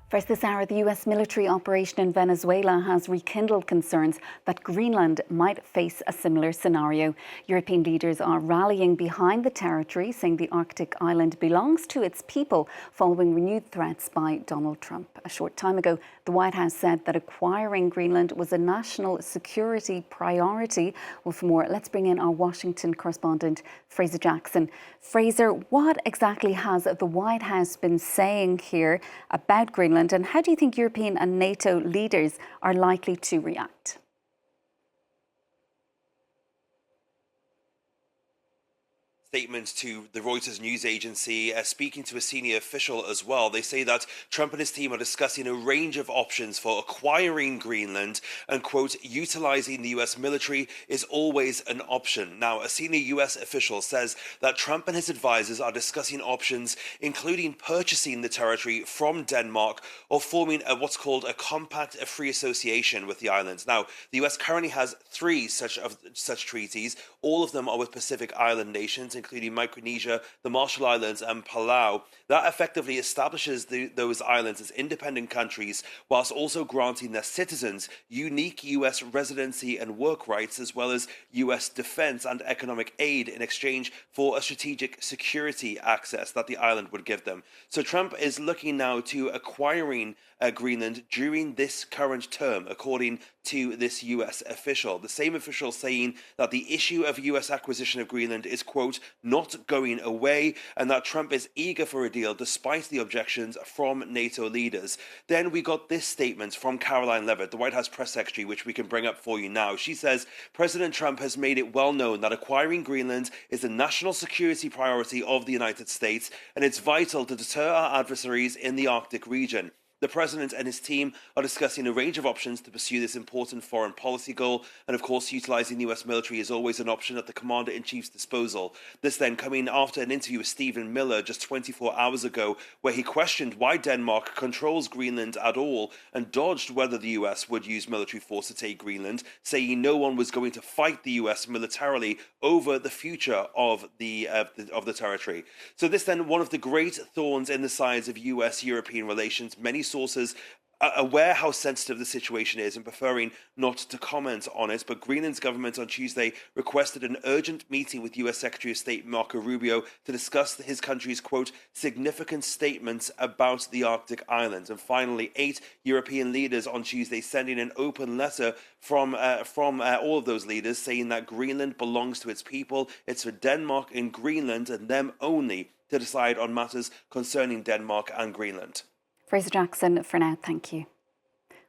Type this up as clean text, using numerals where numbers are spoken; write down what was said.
First this hour, the US military operation in Venezuela has rekindled concerns that Greenland might face a similar scenario. European leaders are rallying behind the territory, saying the Arctic island belongs to its people following renewed threats by Donald Trump. A short time ago, the White House said that acquiring Greenland was a national security priority. Well, for more, let's bring in our Washington correspondent, Fraser Jackson. Fraser, what exactly has the White House been saying here about Greenland? And how do you think European and NATO leaders are likely to react? Statement to the Reuters news agency, speaking to a senior official as well. They say that Trump and his team are discussing a range of options for acquiring Greenland and, quote, utilizing the US military is always an option. Now, a senior US official says that Trump and his advisors are discussing options, including purchasing the territory from Denmark or forming what's called a compact of free association with the islands. Now, the US currently has three such treaties. All of them are with Pacific Island nations, including Micronesia, the Marshall Islands and Palau. That effectively establishes those islands as independent countries, whilst also granting their citizens unique US residency and work rights, as well as US defense and economic aid in exchange for a strategic security access that the island would give them. So Trump is looking now to acquiring Greenland during this current term, according to this US official. The same official saying that the issue of US acquisition of Greenland is, quote, not going away, and that Trump is eager for a deal despite the objections from NATO leaders. Then we got this statement from Caroline Leavitt, the White House press secretary, which we can bring up for you now. She says, President Trump has made it well known that acquiring Greenland is a national security priority of the United States, and it's vital to deter our adversaries in the Arctic region. The president and his team are discussing a range of options to pursue this important foreign policy goal, and of course utilizing the US military is always an option at the commander-in-chief's disposal. This then coming after an interview with Stephen Miller just 24 hours ago, where he questioned why Denmark controls Greenland at all and dodged whether the US would use military force to take Greenland, saying no one was going to fight the US militarily over the future of the territory. So this then one of the great thorns in the sides of US-European relations. Many sources are aware how sensitive the situation is and preferring not to comment on it, but Greenland's government on Tuesday requested an urgent meeting with US Secretary of State Marco Rubio to discuss his country's, quote, significant statements about the Arctic islands. And finally, 8 European leaders on Tuesday sending an open letter from all of those leaders saying that Greenland belongs to its people. It's for Denmark and Greenland and them only to decide on matters concerning Denmark and Greenland. Fraser Jackson, for now, thank you.